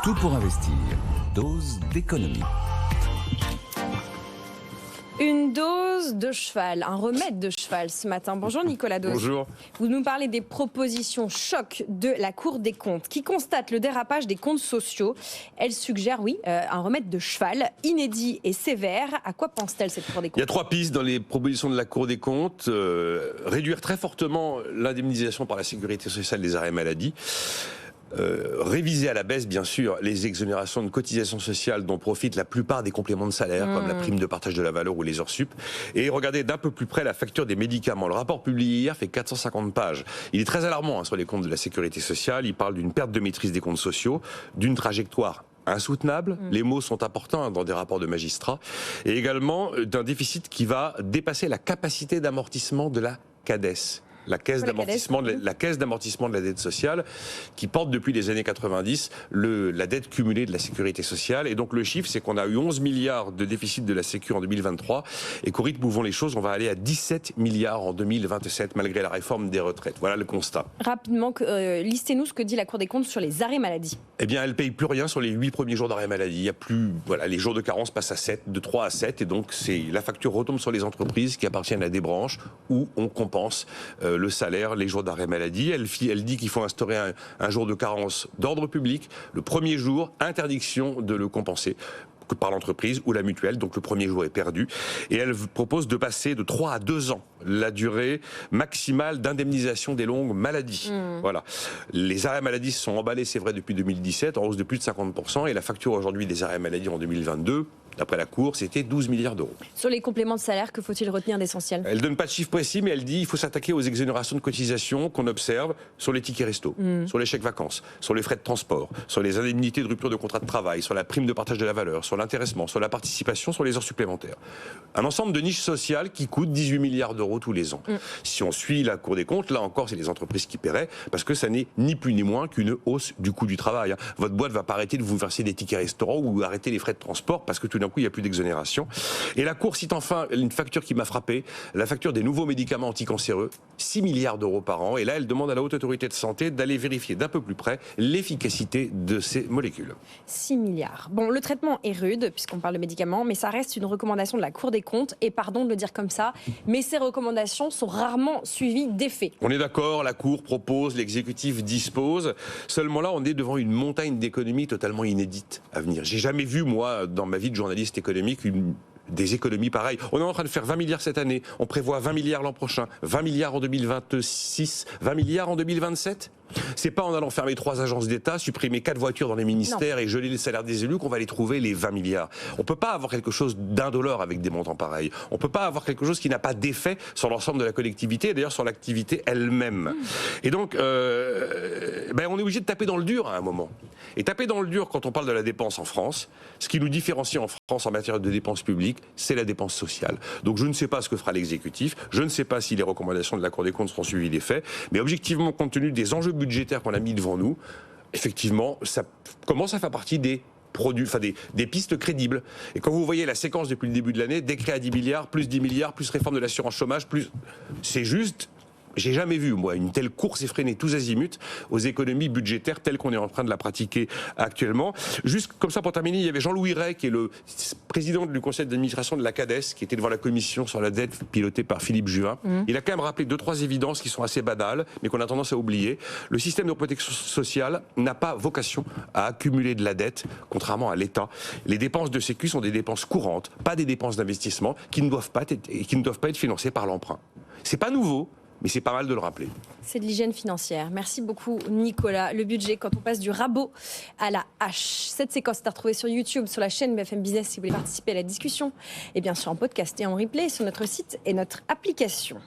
Tout pour investir. Dose d'économie. Une dose de cheval, un remède de cheval ce matin. Bonjour Nicolas Dose. Bonjour. Vous nous parlez des propositions choc de la Cour des comptes qui constate le dérapage des comptes sociaux. Elle suggère, un remède de cheval inédit et sévère. À quoi pense-t-elle cette Cour des comptes ? Il y a 3 pistes dans les propositions de la Cour des comptes. Réduire très fortement l'indemnisation par la sécurité sociale des arrêts maladie. Réviser à la baisse, bien sûr, les exonérations de cotisations sociales dont profitent la plupart des compléments de salaire, comme la prime de partage de la valeur ou les heures sup, et regarder d'un peu plus près la facture des médicaments. Le rapport publié hier fait 450 pages. Il est très alarmant sur les comptes de la sécurité sociale. Il parle d'une perte de maîtrise des comptes sociaux, d'une trajectoire insoutenable, les mots sont importants dans des rapports de magistrats, et également d'un déficit qui va dépasser la capacité d'amortissement de la CADES. La caisse d'amortissement de la dette sociale qui porte depuis les années 90 la dette cumulée de la sécurité sociale. Et donc le chiffre, c'est qu'on a eu 11 milliards de déficit de la Sécu en 2023 et qu'au rythme où vont les choses, on va aller à 17 milliards en 2027 malgré la réforme des retraites. Voilà le constat. Rapidement, listez-nous ce que dit la Cour des comptes sur les arrêts maladie. Eh bien, elle ne paye plus rien sur les 8 premiers jours d'arrêt maladie. Il y a plus, les jours de carence passent à 7, de 3 à 7. Et donc, la facture retombe sur les entreprises qui appartiennent à des branches où on compense le salaire, les jours d'arrêt maladie. Elle dit qu'il faut instaurer un jour de carence d'ordre public. Le premier jour, interdiction de le compenser par l'entreprise ou la mutuelle, donc le premier jour est perdu. Et elle propose de passer de 3 à 2 ans la durée maximale d'indemnisation des longues maladies. Voilà. Les arrêts maladie se sont emballés, c'est vrai, depuis 2017, en hausse de plus de 50%, et la facture aujourd'hui des arrêts maladie en 2022, d'après la Cour, c'était 12 milliards d'euros. Sur les compléments de salaire, que faut-il retenir d'essentiel ? Elle ne donne pas de chiffre précis, mais elle dit qu'il faut s'attaquer aux exonérations de cotisation qu'on observe sur les tickets resto, sur les chèques vacances, sur les frais de transport, sur les indemnités de rupture de contrat de travail, sur la prime de partage de la valeur, sur l'intéressement, sur la participation, sur les heures supplémentaires. Un ensemble de niches sociales qui coûtent 18 milliards d'euros tous les ans. Si on suit la Cour des comptes, là encore, c'est les entreprises qui paieraient, parce que ça n'est ni plus ni moins qu'une hausse du coût du travail. Votre boîte ne va pas arrêter de vous verser des tickets restaurants ou arrêter les frais de transport parce que tout d'un coup, il n'y a plus d'exonération. Et la Cour cite enfin une facture qui m'a frappé, la facture des nouveaux médicaments anticancéreux, 6 milliards d'euros par an. Et là, elle demande à la Haute Autorité de Santé d'aller vérifier d'un peu plus près l'efficacité de ces molécules. 6 milliards. Bon, le traitement est rude, puisqu'on parle de médicaments, mais ça reste une recommandation de la Cour des comptes. Et pardon de le dire comme ça, mais ces recommandations sont rarement suivies d'effets. On est d'accord, la Cour propose, l'exécutif dispose. Seulement là, on est devant une montagne d'économies totalement inédite à venir. J'ai jamais vu, moi, dans ma vie de journaliste économique, des économies pareilles. On est en train de faire 20 milliards cette année. On prévoit 20 milliards l'an prochain, 20 milliards en 2026, 20 milliards en 2027. C'est pas en allant fermer 3 agences d'État, supprimer 4 voitures dans les ministères et geler les salaires des élus qu'on va aller trouver les 20 milliards. On peut pas avoir quelque chose d'indolore avec des montants pareils. On peut pas avoir quelque chose qui n'a pas d'effet sur l'ensemble de la collectivité, et d'ailleurs sur l'activité elle-même. Et donc, on est obligé de taper dans le dur à un moment. Et taper dans le dur quand on parle de la dépense en France, ce qui nous différencie en France en matière de dépenses publiques, c'est la dépense sociale. Donc je ne sais pas ce que fera l'exécutif, je ne sais pas si les recommandations de la Cour des comptes seront suivies d'effet, mais objectivement, compte tenu des enjeux budgétaires qu'on a mis devant nous, effectivement, ça commence à faire partie des pistes crédibles. Et quand vous voyez la séquence depuis le début de l'année, décret à 10 milliards, plus 10 milliards, plus réforme de l'assurance chômage, c'est juste... J'ai jamais vu, moi, une telle course effrénée tous azimuts aux économies budgétaires telles qu'on est en train de la pratiquer actuellement. Juste comme ça, pour terminer, il y avait Jean-Louis Rey, qui est le président du conseil d'administration de la CADES, qui était devant la commission sur la dette pilotée par Philippe Juvin. Il a quand même rappelé 2-3 évidences qui sont assez banales, mais qu'on a tendance à oublier. Le système de protection sociale n'a pas vocation à accumuler de la dette, contrairement à l'État. Les dépenses de sécu sont des dépenses courantes, pas des dépenses d'investissement, qui ne doivent pas être financées par l'emprunt. C'est pas nouveau, mais c'est pas mal de le rappeler. C'est de l'hygiène financière. Merci beaucoup Nicolas. Le budget, quand on passe du rabot à la hache. Cette séquence est à retrouver sur YouTube, sur la chaîne BFM Business si vous voulez participer à la discussion. Et bien sûr en podcast et en replay sur notre site et notre application.